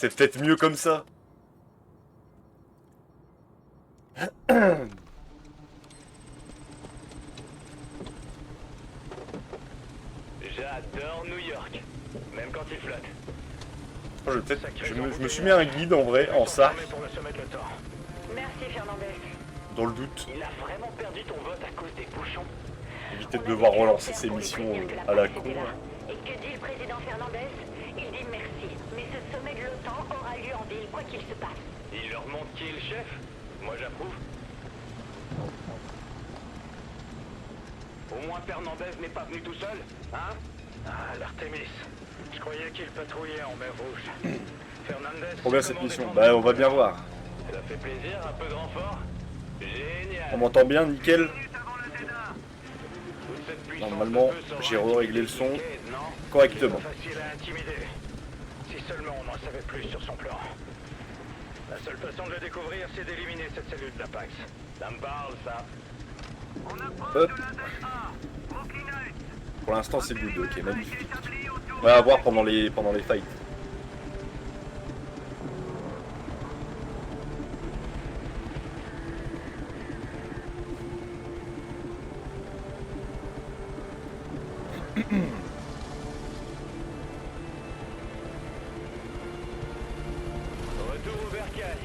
C'est peut-être mieux comme ça. J'adore New York, même quand il flotte. Oh, je me suis mis un guide en vrai, en ça, Pour me soumettre le temps. Merci Fernandez. dans le doute. Il a vraiment perdu ton vote à cause des bouchons. Éviter de devoir relancer ses missions à la con. Et que dit le président Fernandez? Il dit merci, mais ce sommet de l'OTAN aura lieu en ville, quoi qu'il se passe. Il leur montre qui est le chef. Moi j'approuve. Au moins Fernandez n'est pas venu tout seul, hein? Ah, l'Artemis. Je croyais qu'il patrouillait en mer Rouge. Fernandez. Trop bien cette mission. Bah on va bien voir. Ça fait plaisir, un peu de renfort. Génial. On m'entend bien, nickel. Normalement, j'ai réglé le son correctement. Facile à intimider. Si seulement on en savait plus sur son plan. La seule façon de le découvrir, c'est d'éliminer cette cellule d'Apax. Ça me parle, ça. Hop. Pour l'instant, c'est good. Ok, magnifique. On va voir pendant les fights. Retour au bercail.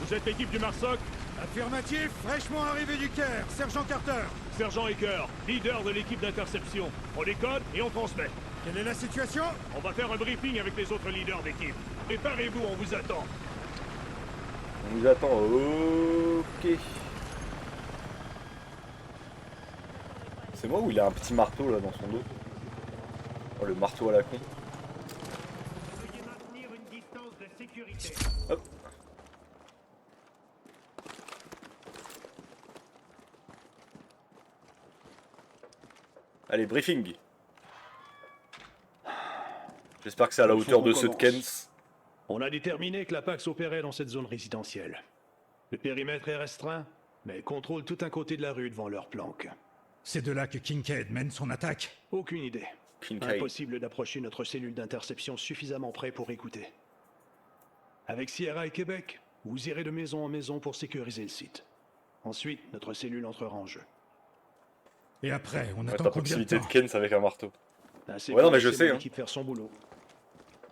Vous êtes l'équipe du Marsoc? Affirmatif, fraîchement arrivé du Caire, Sergent Carter. Sergent Ecker, leader de l'équipe d'interception. On décode et on transmet. Quelle est la situation? On va faire un briefing avec les autres leaders d'équipe. Préparez-vous, on vous attend. On nous attend. Ok. C'est moi ou il a un petit marteau là dans son dos? Oh, le marteau à la con. Veuillez maintenir une distance de sécurité. Hop. Allez, briefing. J'espère que c'est à la hauteur de ceux de Kens. On a déterminé que l'Apax opérait dans cette zone résidentielle. Le périmètre est restreint, mais contrôle tout un côté de la rue devant leur planque. C'est de là que Kincaid mène son attaque. Aucune idée. Kincaid. Impossible d'approcher notre cellule d'interception suffisamment près pour écouter. Avec Sierra et Québec, vous irez de maison en maison pour sécuriser le site. Ensuite, notre cellule entrera en jeu. Et après, on Ouais, attend ta combien de proximité temps? de Kens avec un marteau. Assez Ouais, non, pour mais je laisser sais, mon hein. équipe faire son boulot.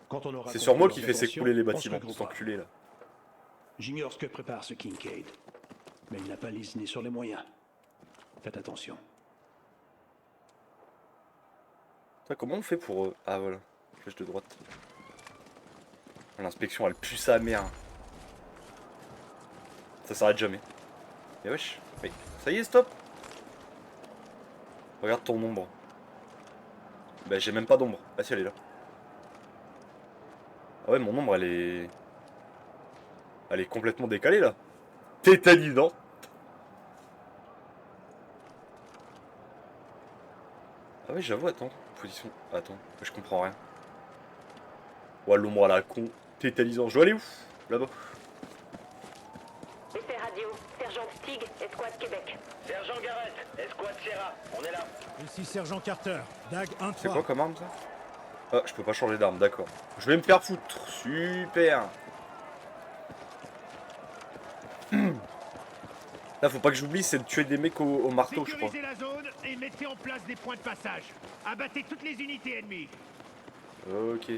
Quand on aura C'est compris sur moi leurs qui fait intentions, s'écrouler les on se bâtiments, cet regroupera. enculé là. J'ignore ce que prépare ce Kincaid, mais il n'a pas lésiné sur les moyens. Faites attention. Putain, comment on fait pour... Ah voilà, flèche de droite. L'inspection elle pue sa mère. Ça s'arrête jamais. Et wesh, oui. Ça y est, stop. Regarde ton ombre. Bah j'ai même pas d'ombre. Ah si, elle est là. Ah ouais, mon ombre elle est... Elle est complètement décalée là. Tétanisant. Ah ouais, j'avoue, attends. Position... Attends, je comprends rien. Ouais, l'ombre à la con. Tétanisant. Je dois aller où? Là-bas. Effet radio, Sergent Stig, Escouade Québec. Sergent Garrett, escouade Sierra, on est là. Ici Sergent Carter, DAG C'est quoi 1-3. comme arme ça? Ah, je peux pas changer d'arme, d'accord. Je vais me faire foutre. Super. Là, faut pas que j'oublie, c'est de tuer des mecs au marteau, je crois. Sécurisez la zone et mettez en place des points de passage. Abattez toutes les unités ennemies. Ok.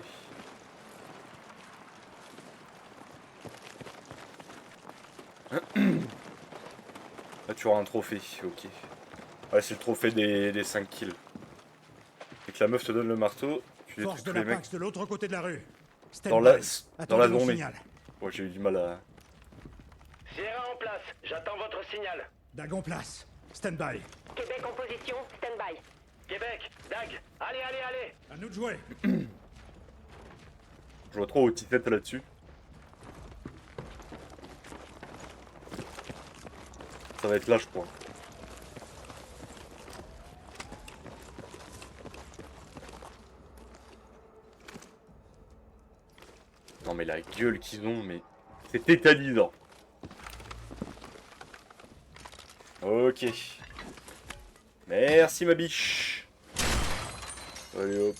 Là, tu auras un trophée, ok. Ouais, c'est le trophée des 5 kills. Et que la meuf te donne le marteau, tu Force détruis de tous les mecs l'Apax de l'autre côté de la rue. dans la, Stand-by. dans Attendez la mon journée. signal. Ouais, j'ai eu du mal à... Sierra en place, j'attends votre signal. DAG en place. Stand-by. Québec en position, stand-by. Québec, Dag, allez, allez, allez. À nous de jouer. Je vois trop au tête là-dessus. Ça va être là, je crois. Non mais la gueule qu'ils ont, mais c'est tétanisant. Ok. Merci ma biche. Allez hop.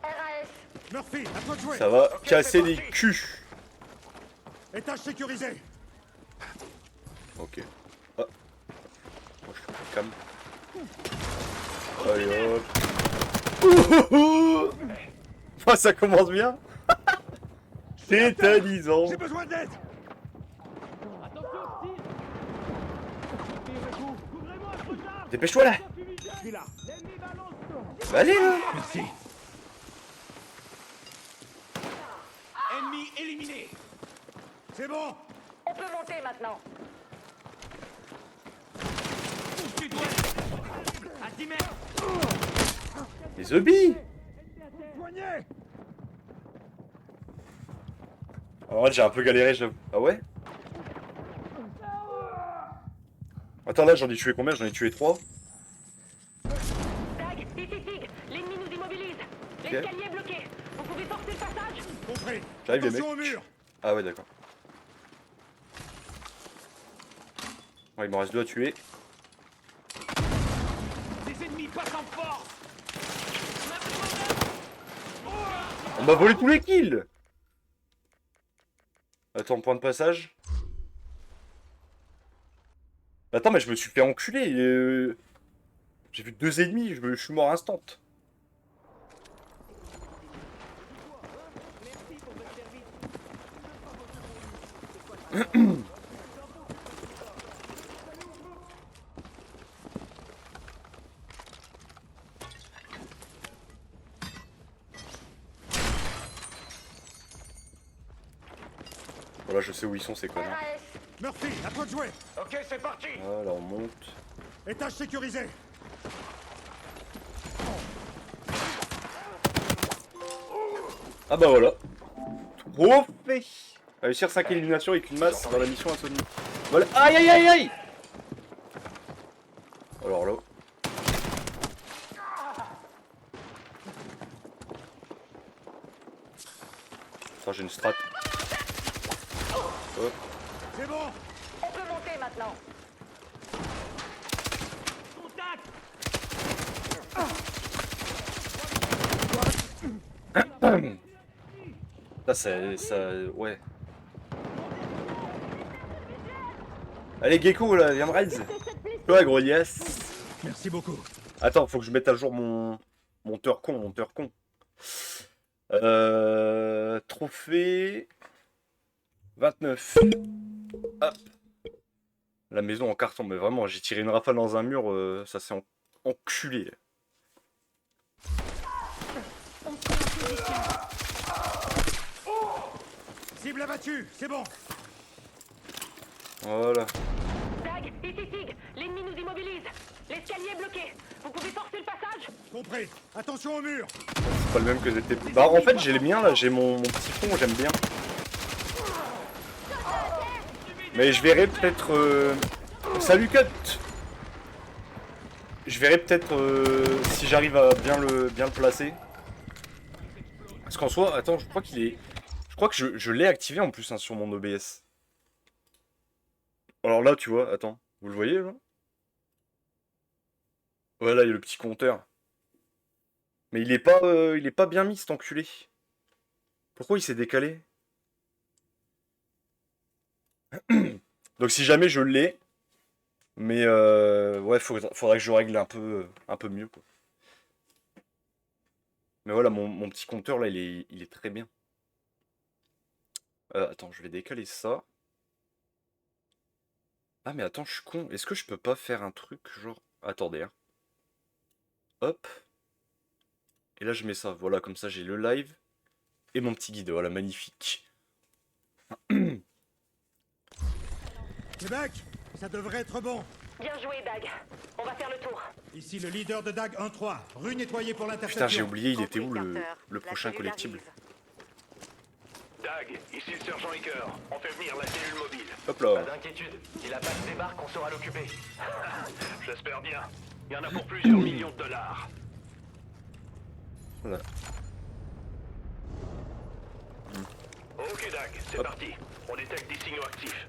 RAS. Murphy, à toi de jouer. Ça va Ok, casser c'est des parti. culs. Étage sécurisé. Ok. Ah. Moi je suis plus calme. Allez hop. Ah, ça commence bien. Tétanisant. J'ai besoin d'aide. Dépêche-toi là. Je suis là. Bah, allez là. Merci. Ennemi éliminé. C'est bon. On peut monter maintenant. À 10 mètres. Les zombies. Soignez. En vrai j'ai un peu galéré j'avoue. Ah ouais. Attends là j'en ai tué combien? J'en ai tué 3. Dag, ici Tig. L'ennemi nous immobilise. L'escalier est bloqué. Vous pouvez forcer le passage? Compris. J'arrive les Attention au mecs. mur. Ah ouais d'accord. Ouais, il m'en reste 2 à tuer. Des ennemis passent en force. On m'a volé tous les kills. Attends, point de passage. Attends, mais je me suis fait enculer. J'ai vu 2 ennemis, je suis mort instant. Voilà, je sais où ils sont ces connards. RAS. Murphy, à toi de jouer. Ok, c'est parti. Voilà, on monte. Étage sécurisé. Ah bah voilà. Trophée. Réussir 5 éliminations avec une masse dans la mission insomnie. Voilà. Aïe aïe aïe aïe. Alors là. Attends, j'ai une strat. Hop. C'est bon. On peut monter maintenant. Ça, ouais. Allez, Gecko, là, viens me raise. Toi, gros yes. Merci beaucoup. Attends, faut que je mette à jour mon monteur con. Trophée 29. Hop. La maison en carton, mais vraiment, j'ai tiré une rafale dans un mur, ça s'est enculé. Cible abattue. C'est bon. Voilà. Dag, ici Tig. L'ennemi nous immobilise. L'escalier est bloqué. Vous pouvez forcer le passage? Compris. Attention au mur. C'est pas le même que j'étais. Bah, en fait, j'ai les miens là, j'ai mon petit fond, j'aime bien. Mais je verrai peut-être. Salut Cut. Je verrai peut-être si j'arrive à bien le placer. Parce qu'en soi, attends, je crois qu'il est. Je crois que je l'ai activé en plus hein, sur mon OBS. Alors là, tu vois, attends, vous le voyez là? Voilà, il y a le petit compteur. Mais il est pas bien mis cet enculé. Pourquoi il s'est décalé? Donc si jamais je l'ai, mais ouais, faudrait que je règle un peu mieux quoi. Mais voilà, mon petit compteur là, il est très bien. Attends, je vais décaler ça. Ah mais attends, je suis con. Est-ce que je peux pas faire un truc genre... Attendez, hein. Hop. Et là je mets ça. Voilà, comme ça j'ai le live et mon petit guide. Voilà, magnifique. Québec, ça devrait être bon. Bien joué, Dag. On va faire le tour. Ici le leader de DAG 1-3. Rue nettoyée pour Putain, j'ai l'interception. oublié, il était où le prochain collectible? Dag, ici le sergent Hicker. On fait venir la cellule mobile. Hop Pas là. d'inquiétude. Si la base débarque, on saura l'occuper. J'espère bien. Il y en a pour plusieurs millions de dollars. Voilà. Ok, Dag, c'est parti. On détecte des signaux actifs.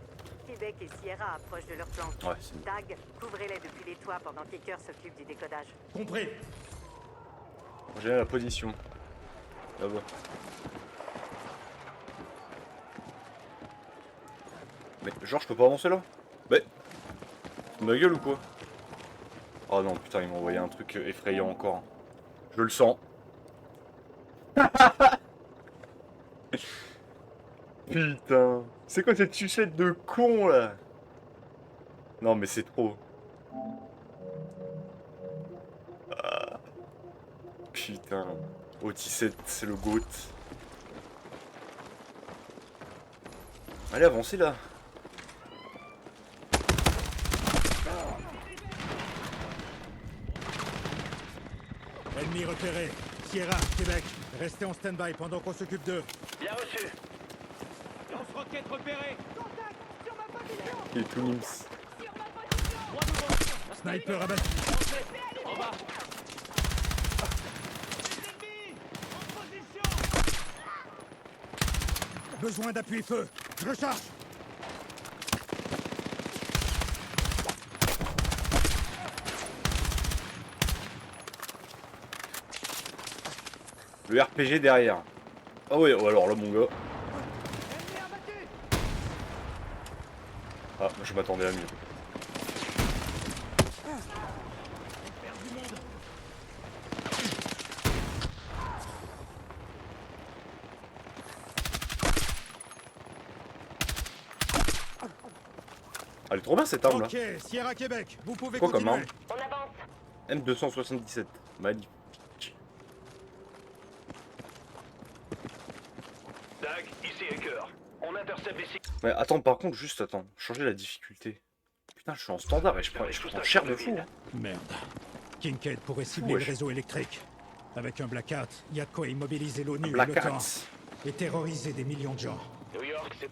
Québec et Sierra approchent de leur plan. Ouais, c'est... Dag, couvrez-les depuis les toits pendant qu'Ecker s'occupe du décodage. Compris. J'ai la position. Là-bas. Mais genre je peux pas avancer là? Mais... c'est ma gueule ou quoi? Oh non putain, il m'a envoyé un truc effrayant encore. Je le sens. Putain. C'est quoi cette sucette de con là? Non mais c'est trop. Ah. Putain. Otis, c'est le GOAT. Allez, avancez là. Ennemi repéré. Sierra, Québec. Restez en stand-by pendant qu'on s'occupe d'eux. Bien reçu. Lance-roquette repéré. Il est tout nims. Sniper abattu. Besoin d'appui feu. Je recharge. Le RPG derrière. Ah ouais, oh alors là mon gars. Ah, je m'attendais à mieux. Elle est trop bien cette arme là. Ok, Sierra, Québec. Vous pouvez Quoi comme continuer. arme? On avance. M277. Magnifique. Dag, ici Hacker. On intercepte les signaux. Mais attends, par contre, juste attends. Changer la difficulté. Putain, je suis en standard et je prends cher de fou. Hein. Merde. Kincaid pourrait cibler Wesh. le réseau électrique. Avec un blackout, il y a de quoi immobiliser l'ONU et Black l'OTAN. Hat. Et terroriser des millions de gens. New York, c'est...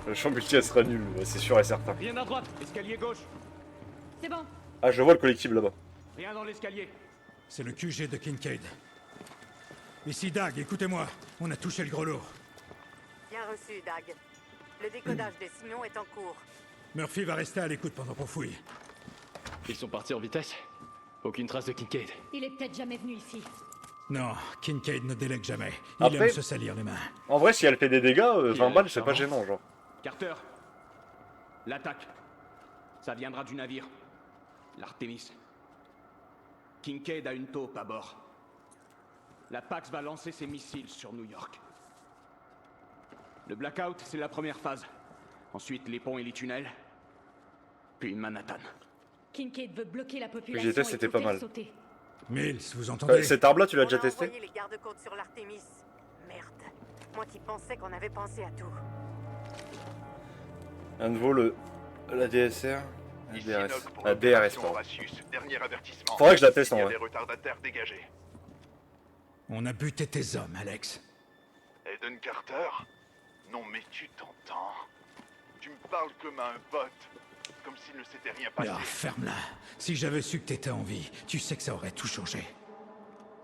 Le champ multi, elle sera nulle, c'est sûr et certain. Rien à droite, escalier gauche. C'est bon. Ah, je vois le collectif là-bas. Rien dans l'escalier. C'est le QG de Kincaid. Ici Dag, écoutez-moi. On a touché le gros lot. Bien reçu, Dag. Le décodage des signaux est en cours. Murphy va rester à l'écoute pendant qu'on fouille. Ils sont partis en vitesse. Aucune trace de Kincaid. Il est peut-être jamais venu ici. Non, Kincaid ne délègue jamais. Il Après- aime se salir les mains. En vrai, si elle fait des dégâts, 20 balles, c'est pas avance. gênant, genre. Carter. L'attaque. Ça viendra du navire. L'Artemis. Kincaid a une taupe à bord. La Pax va lancer ses missiles sur New York. Le blackout, c'est la première phase. Ensuite, les ponts et les tunnels. Puis Manhattan. Kincaid veut bloquer la population. J'y étais, et c'était tout pas faire mal. sauter. Mills, vous entendez? Cette arme là, tu l'as On déjà a testé? envoyé les gardes-côtes sur l'Artemis. Merde. Moi qui pensais qu'on avait pensé à tout. Un nouveau, la DSR. La Ici DRS. Enoch pour La DRS, l'opération pardon. Horatius. Dernier avertissement. Faudrait que je la teste, Il y en a vrai. des retardataires dégagés. On a buté tes hommes, Alex. Eden Carter? Non mais tu t'entends. Tu me parles comme à un pote. Comme s'il ne s'était rien passé. Ah, ferme-la. Si j'avais su que t'étais en vie, tu sais que ça aurait tout changé.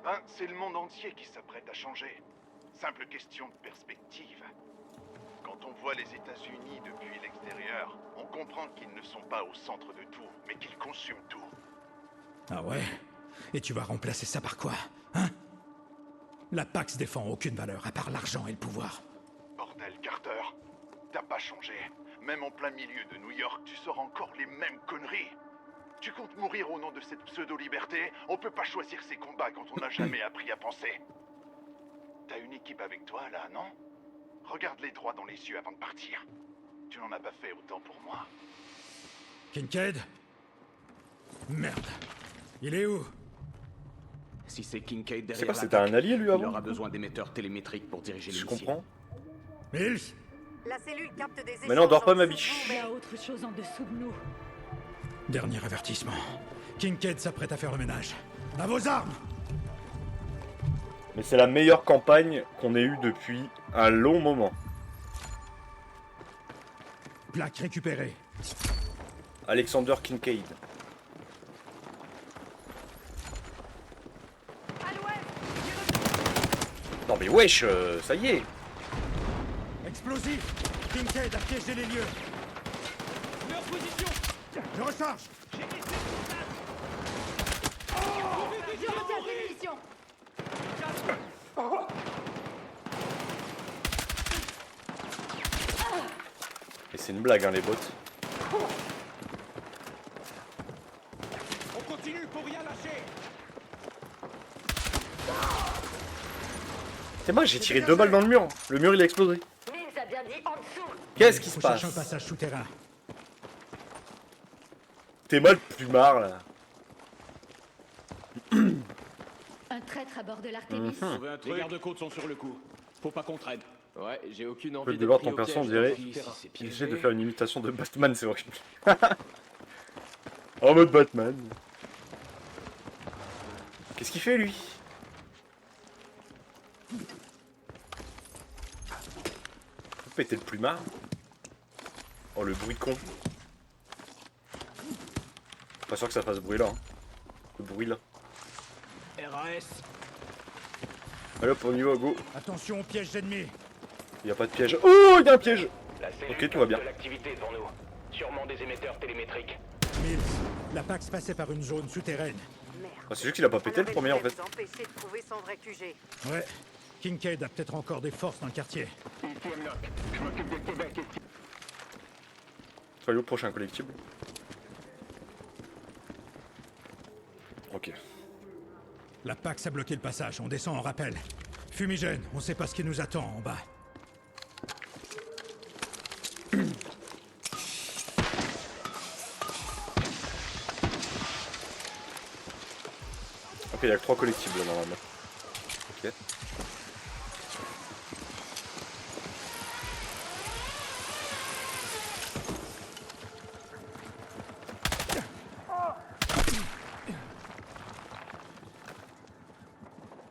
Ben, c'est le monde entier qui s'apprête à changer. Simple question de perspective. Quand on voit les États-Unis depuis l'extérieur, on comprend qu'ils ne sont pas au centre de tout, mais qu'ils consument tout. Ah ouais? Et tu vas remplacer ça par quoi? Hein? La Pax défend aucune valeur à part l'argent et le pouvoir. Bordel, Carter. T'as pas changé. Même en plein milieu de New York, tu sors encore les mêmes conneries. Tu comptes mourir au nom de cette pseudo-liberté? On peut pas choisir ses combats quand on n'a jamais appris à penser. T'as une équipe avec toi, là, non? Regarde-les droit dans les yeux avant de partir. Tu n'en as pas fait autant pour moi. Kincaid? Merde. Il est où? Si c'est Kincaid derrière C'est quoi, l'attaque, c'était un allié lui il avant? aura besoin d'émetteurs télémétriques pour diriger les Je missiles. comprends. Mills? La cellule capte des Mais non, dors pas, échanges ma en biche. dessous, Il y a autre chose en dessous de nous. Dernier avertissement. Kincaid s'apprête à faire le ménage. À vos armes! Mais c'est la meilleure campagne qu'on ait eue depuis un long moment. Plaque récupérée. Alexander Kincaid. À l'ouest! Non mais wesh, ça y est. Explosif. Kincaid a piégé les lieux. Mets en position. Je recharge. Je retire tes munitions. Et c'est une blague hein les bots. On continue, faut rien lâcher. C'est moi, j'ai tiré 2 balles dans le mur. Le mur il a explosé. Mills a bien dit en dessous. Qu'est-ce qui se Faut passe? chercher un passage souterrain. T'es mal plumard là. Un traître à bord de l'Artémis. Trouver un truc. Les gardes-côtes sont sur le coup. Faut pas qu'on traîne. Ouais, j'ai aucune Le envie de d'être voir pris ton au perso, on piège, dirait si c'est qu'il piégé. essaie de faire une imitation de Batman, c'est horrible. En mode Batman. Qu'est-ce qu'il fait lui? Faut péter le plumard. Oh le bruit con. Pas sûr que ça fasse bruit là. Hein. Le bruit là. RAS. Allez hop, on y va, go. Attention aux pièges ennemis. Il y a pas de piège. Oh, il y a un piège. La cellule Ok, tout va bien. de l'activité devant nous. Sûrement des émetteurs télémétriques. Mills, la Pax passait par une zone souterraine. Merde. Ah, c'est juste qu'il a pas pété le premier en fait. Vous empêcher de trouver son vrai QG. Ouais. Kincaid a peut-être encore des forces dans le quartier. Soyez au prochain collectible. Ok. La Pax a bloqué le passage, on descend en rappel. Fumigène, on sait pas ce qui nous attend en bas. Ok, il y a que 3 collectibles là, normalement. Ok.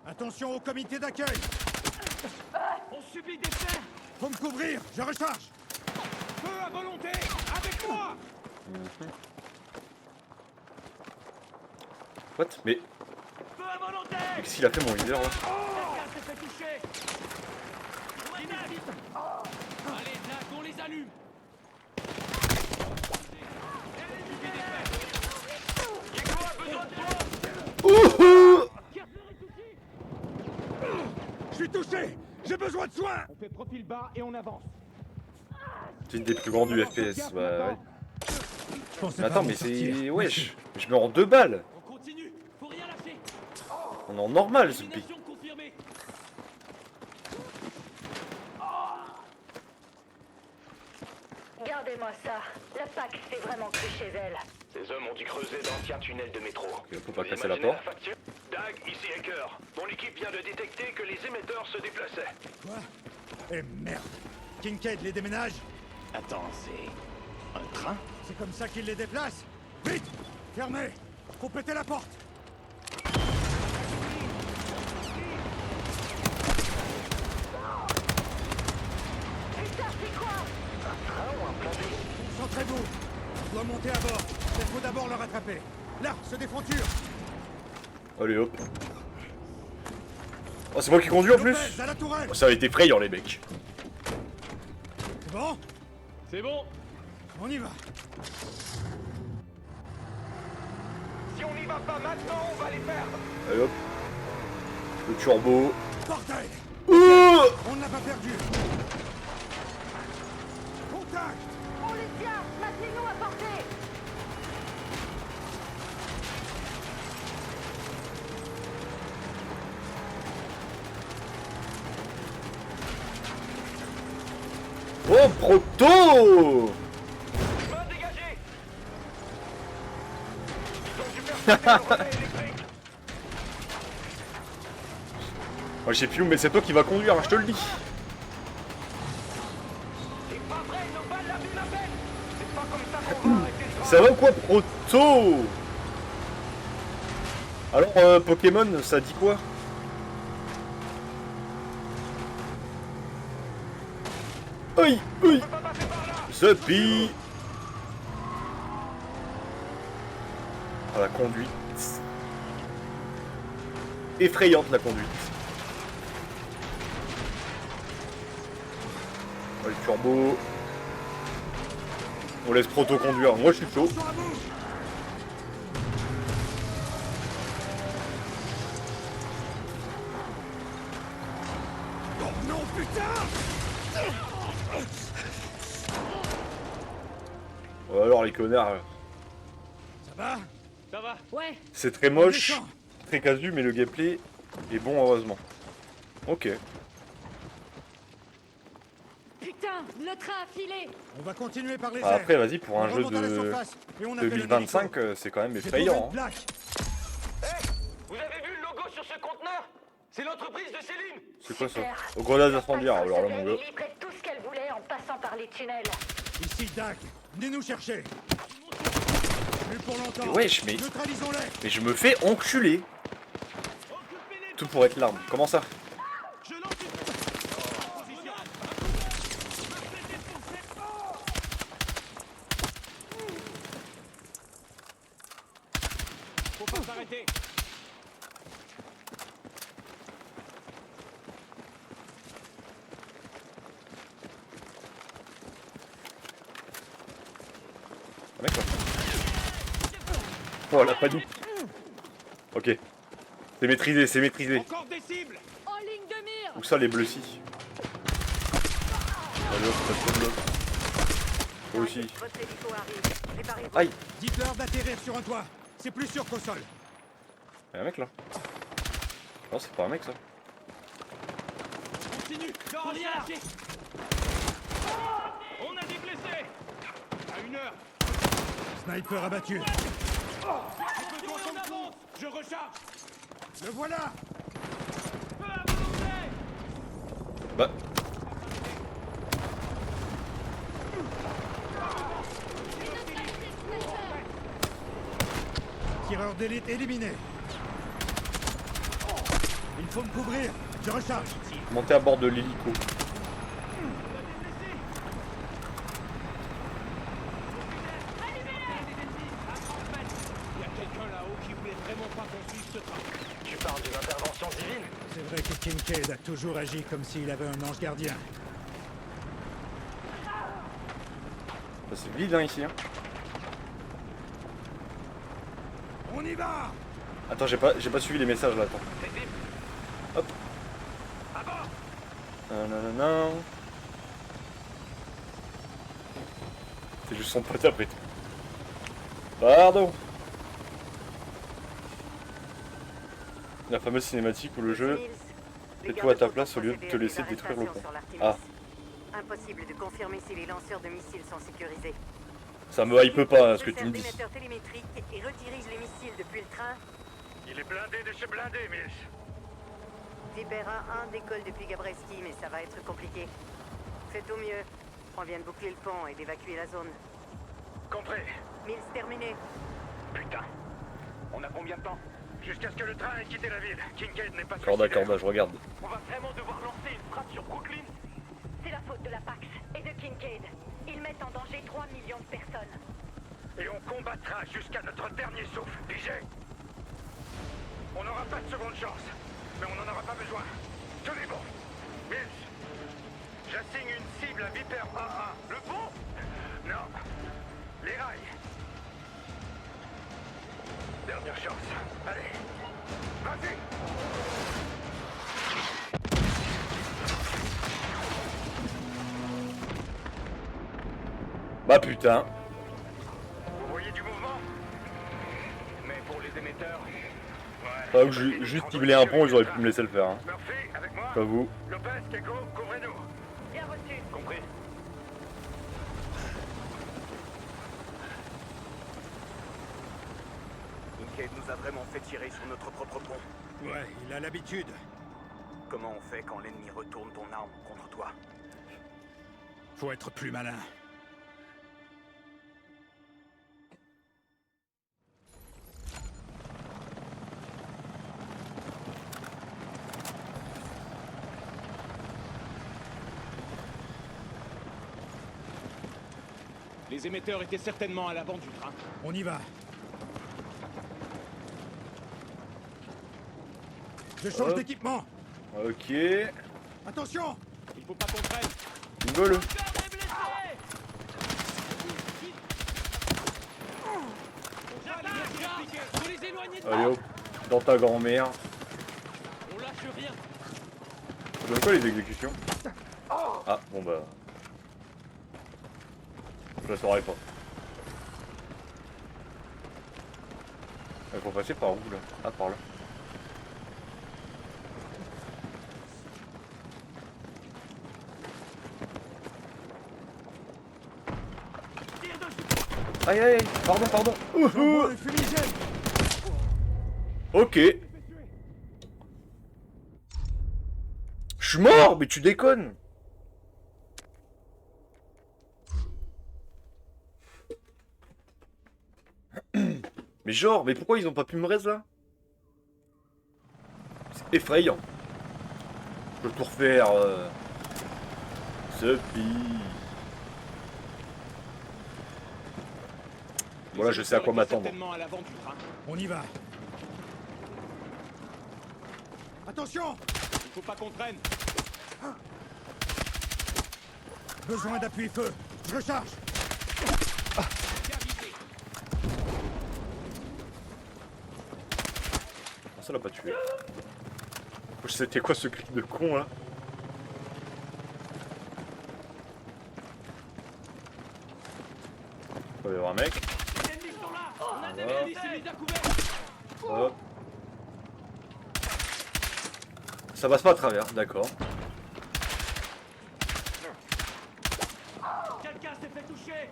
Attention au comité d'accueil. On subit des tirs. Faut me couvrir, je recharge. Feu à volonté. Avec moi. What? Mais Feu à volonté. qu'est-ce qu'il a fait mon leader là? Quelqu'un s'est fait toucher. Dynamite. Allez, Zach, on les allume. Je suis touché. J'ai besoin de soins. On fait profil bas et on avance. C'est une des plus grands du FPS. Bah ouais. Je pensais Mais pas attends, m'en mais sortir. c'est. Wesh. Je me rends 2 balles. On continue. Faut rien lâcher. On est en normal ce pays. Élimination confirmée. Gardez-moi ça. La Pax s'est vraiment crue chez elle. Ces hommes ont dû creuser d'anciens tunnels de métro. Faut pas Vous casser la imaginez porte. facture Dag, ici Hacker. Mon équipe vient de détecter que les émetteurs se déplaçaient. Quoi? Eh merde. Kincaid les déménage? Attends, c'est un train? C'est comme ça qu'il les déplace? Vite! Fermez! Faut péter la porte! Putain, c'est quoi? Concentrez-vous! On doit monter à bord. Il faut d'abord le rattraper. Là, se défenture! Allez hop. Oh, c'est moi qui conduis en plus. Lopez, à la tourelle! Oh, ça a été effrayant les mecs. C'est bon? C'est bon. On y va! Si on n'y va pas maintenant, on va les perdre. Allez hop. Le turbo. Bordel! Ouh On ne l'a pas perdu! Contact! On les tient. Maintenez-nous à portée. Oh, proto. Main dégagée. Ils ont dû percer le relais électrique. Oh, je sais plus où, mais c'est toi qui vas conduire, hein, je te le dis. C'est pas vrai, nos balles l'abîment à peine. C'est pas comme ça qu'on va arrêter le train. Ça va ou quoi, proto? Alors, Pokémon, ça dit quoi? Aïe, aïe. On peut pas passer par là. Zuppy. Ah, la conduite. Effrayante la conduite. le turbo. On laisse Proto conduire. Moi, je suis chaud. Oh non, putain! Oh, alors, les connards. Ça va? Ça va? Ouais. C'est très moche, très casu, mais le gameplay est bon, heureusement. Ok. Putain, le train a filé. On va continuer par les Ah, airs. après, vas-y, pour un On jeu remonte à la de surface, et on appelle 2025, un c'est quand même hélico. J'ai trouvé effrayant. une Hein. plaque. Vous avez vu le logo sur ce conteneur? C'est l'entreprise de Céline. C'est quoi ça? Super. Au grenade incendiaire, La alors là, Pax mon gars. recevait et livrait tout ce qu'elle voulait en passant par les tunnels. Ici, Dag. Venez nous chercher. Plus pour longtemps. Mais wesh, mais Neutralisons-les. je me fais enculer. Tout pour être l'arme. Comment ça? Faut pas s'arrêter. Un mec là. Oh la panique. Ok. C'est maîtrisé, c'est maîtrisé. Encore des cibles. En ligne de mire. Où ça les bleus-ci? Allez hop, passe comme l'autre. Toi aussi. Votre hélico arrive. Préparez-vous. Aïe. Dites-leur d'atterrir sur un toit. C'est plus sûr qu'au sol. Y'a un mec là. Non, c'est pas un mec ça. Continue. On a des blessés. À 1 heure. Sniper abattu. Besoin qu'on avance. Je recharge. Le voilà. Feu à volonté. Bah. Tireur d'élite éliminé. Il faut me couvrir. Je recharge. Montez à bord de l'hélico. Il y a quelqu'un là-haut qui voulait vraiment pas qu'on suive ce train. Tu parles d'une intervention divine? C'est vrai que Kincaid a toujours agi comme s'il avait un ange gardien. Ça c'est vide hein, ici. Hein. On y va. Attends, j'ai pas suivi les messages là. Attends. Hop. Nanana. C'est juste son pote après tout. Pardon. La fameuse cinématique où le jeu Les est toi à ta gardes-côtes place au lieu de te procédé à laisser une détruire le arrestation pont. sur l'Artemis. Ah, Impossible de confirmer si les lanceurs de missiles sont sécurisés. ça me hype pas ce que tu me dis. L'émetteur télémétrique et redirige les missiles depuis le train. Il est blindé de chez blindé, Mills. Vipera 1 décolle depuis Gabreski, mais ça va être compliqué. Faites au mieux. On vient de boucler le pont et d'évacuer la zone. Compris. Mills terminé. Putain. On a combien de temps? Jusqu'à ce que le train ait quitté la ville. Kincaid n'est pas Corda, suicidaire. corda, je regarde. On va vraiment devoir lancer une frappe sur Brooklyn. C'est la faute de la Pax et de Kincaid. Ils mettent en danger 3 millions de personnes. Et on combattra jusqu'à notre dernier souffle, DJ. On n'aura pas de seconde chance, mais on n'en aura pas besoin. Tenez bon. Mills, j'assigne une cible à Viper 1-1. Le pont? Non. Les rails. Dernière chance. Allez. Vas-y. Bah putain. Vous voyez du mouvement? Mais pour les émetteurs, Pas que juste cibler un pont, ils auraient pu me laisser le faire. Hein. Murphy, avec moi? Pas vous. Lopez, Keiko, couvrez-nous. Bien reçu. compris. Kincaid nous a vraiment fait tirer sur notre propre pont. Ouais, il a l'habitude. Comment on fait quand l'ennemi retourne ton arme contre toi? Faut être plus malin. Les émetteurs étaient certainement à l'avant du train. On y va. Je change Hop. d'équipement. Ok. Attention. Il faut pas qu'on traîne. Rigole. Allez hop, dans ta grand-mère. On lâche rien. Ça donne quoi les exécutions? Ah, bon bah... Je la saurais pas. Il faut passer par où là? Ah, par là. Aïe aïe aïe, pardon, pardon. Ok. Je suis mort, mais tu déconnes. Mais genre, mais pourquoi ils ont pas pu me raise là? C'est effrayant. Je peux tout refaire. Sophie. Voilà, je sais à quoi m'attendre. On y va. Attention! Il faut pas qu'on traîne. Besoin d'appui-feu. Je recharge. Ça l'a pas tué. C'était quoi ce cri de con là? Il va y avoir un mec. Hop. Ça passe pas à travers, d'accord. Quelqu'un s'est fait toucher.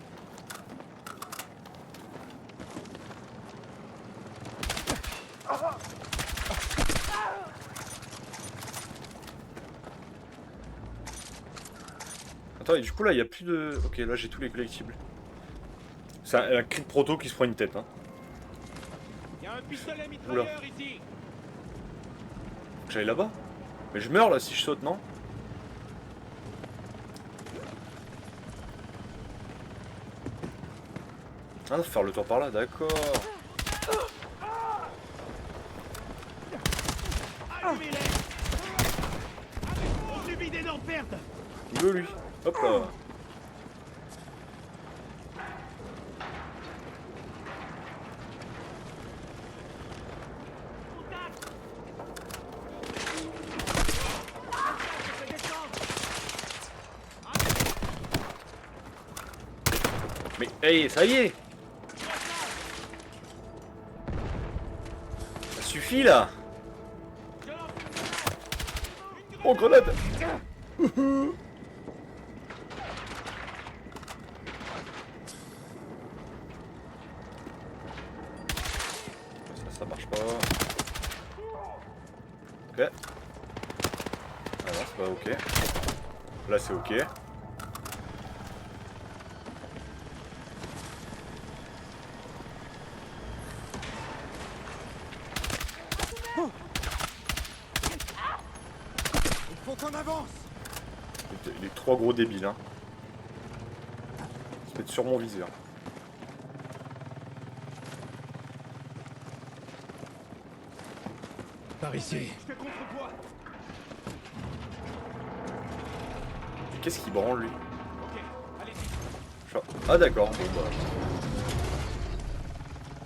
Attends, et du coup là il y a plus de... Ok, là j'ai tous les collectibles. C'est un cri de proto qui se prend une tête, hein. Il y a un pistolet mitrailleur ici. Faut que j'aille là-bas. Mais je meurs là si je saute, non? Ah, faut faire le tour par là, d'accord. On subit d'énormes pertes. Il veut lui. Hop là. Mais hey, ça y est. Ça suffit là. Oh, grenade. Ça marche pas. Ok. Ah non, c'est pas ok. Là c'est ok. Il faut qu'on avance. Les trois gros débiles, hein. Ils se mettent sur mon viseur. Par ici. Je te contrepoids. Qu'est-ce qu'il branle lui? Ok, allez-y. Ah d'accord, bon bah.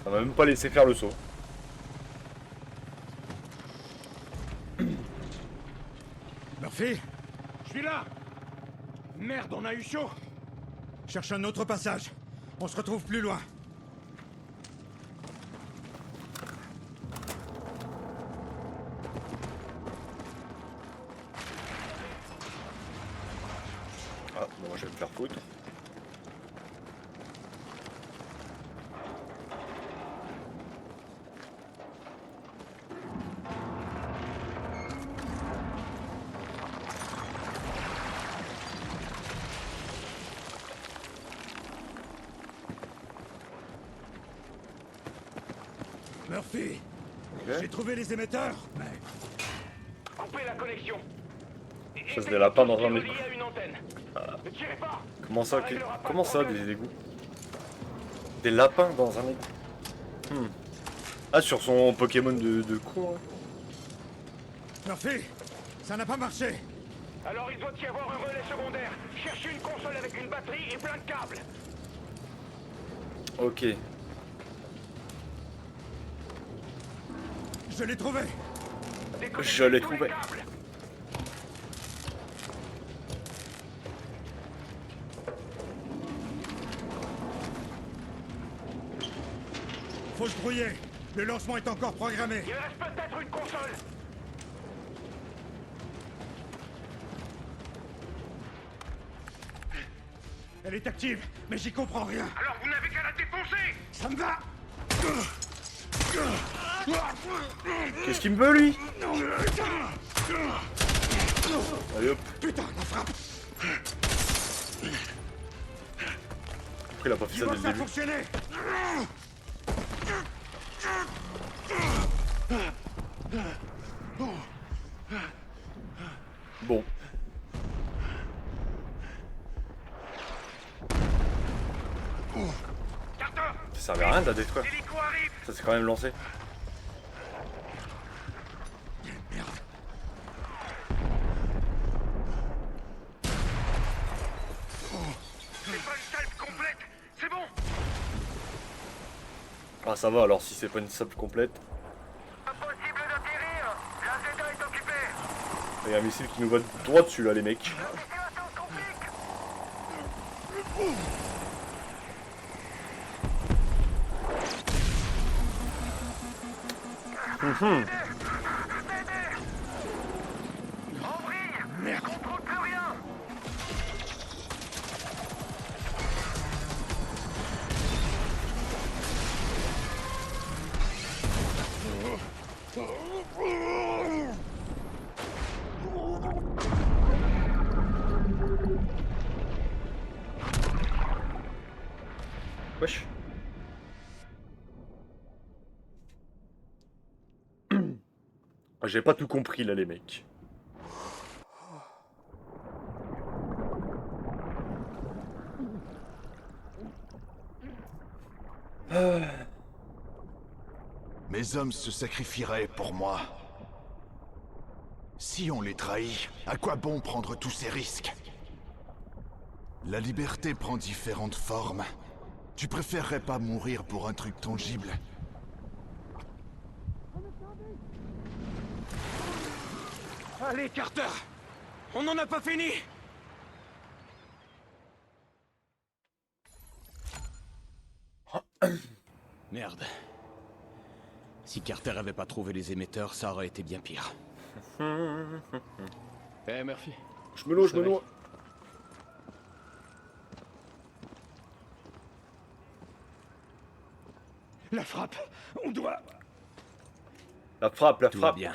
Ça m'a même pas laissé faire le saut. Murphy, Je suis là. Merde, on a eu chaud. cherche un autre passage. On se retrouve plus loin. Ah, bon, moi je vais me faire foutre. Murphy, Ok. j'ai trouvé les émetteurs, mais Coupez la connexion. Ça c'est des lapins dans un Relié égout. à une antenne. Ne tirez pas. Comment ça des égouts? Des lapins dans un égout. Ah, sur son Pokémon de con. Hein. Murphy, ça n'a pas marché. Alors il doit y avoir un relais secondaire. Cherchez une console avec une batterie et plein de câbles. Ok. Je l'ai trouvé. Je l'ai trouvé. Faut se brouiller. Le lancement est encore programmé. Il reste peut-être une console. Elle est active, mais j'y comprends rien. Alors vous n'avez qu'à la défoncer. Ça me va. Qu'est-ce qu'il me veut, lui? Allez hop. Putain, la frappe. Pourquoi il a pas fait ça dès le Ça a début? fonctionné. Bon. Carter, Ça servait à rien de la détruire. l'hélico arrive. Ça s'est quand même lancé. C'est pas une salle complète. C'est bon. Ah ça va alors si c'est pas une sable complète. Impossible d'atterrir. La Zeta est occupée. Il y a un missile qui nous va droit dessus là les mecs. La situation se complique. En vrille. Merde. On contrôle plus rien. Wesh. J'ai pas tout compris là les mecs. Mes hommes se sacrifieraient pour moi. Si on les trahit, à quoi bon prendre tous ces risques? La liberté prend différentes formes. Tu préférerais pas mourir pour un truc tangible? Allez, Carter. On n'en a pas fini. Merde. Si Carter avait pas trouvé les émetteurs, ça aurait été bien pire. Eh Murphy, Je me noie. La frappe. On doit. La Tout va frappe. bien.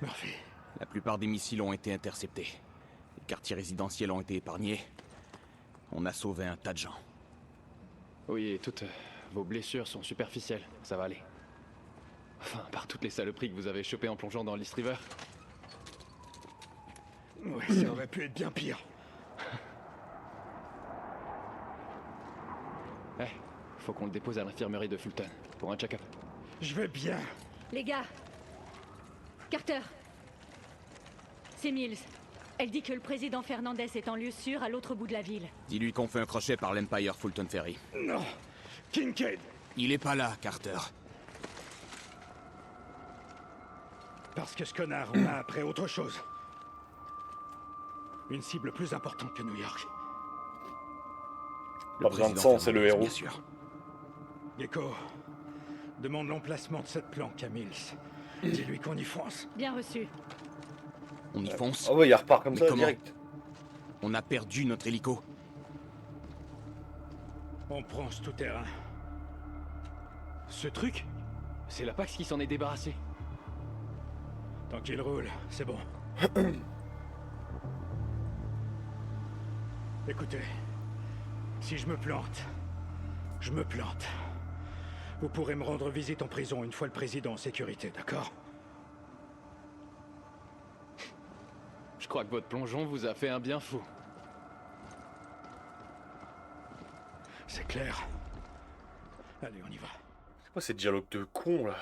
Murphy. La plupart des missiles ont été interceptés. Les quartiers résidentiels ont été épargnés. On a sauvé un tas de gens. oui, et toutes vos blessures sont superficielles, ça va aller. Enfin, par toutes les saloperies que vous avez chopées en plongeant dans l'East River. Ouais, ça aurait pu être bien pire. Eh, faut qu'on le dépose à l'infirmerie de Fulton, pour un check-up. Je vais bien. Les gars. Carter. C'est Mills. Elle dit que le président Fernandez est en lieu sûr à l'autre bout de la ville. Dis-lui qu'on fait un crochet par l'Empire Fulton Ferry. Non. Kincaid. Il est pas là, Carter. Parce que ce connard, on a après autre chose. Une cible plus importante que New York. Pas besoin de sang, c'est le héros. Bien sûr. Gecko, demande l'emplacement de cette planque à Mills. Dis-lui qu'on y fonce. Bien reçu. On y fonce. Ah ouais, il repart comme Mais ça comment? direct. On a perdu notre hélico. On prend ce tout-terrain. Ce truc, c'est la Pax qui s'en est débarrassée. Tant qu'il roule, c'est bon. Écoutez, si je me plante, je me plante. Vous pourrez me rendre visite en prison une fois le président en sécurité, d'accord? Je crois que votre plongeon vous a fait un bien fou. C'est clair. Allez, on y va. C'est quoi ces dialogues de cons là?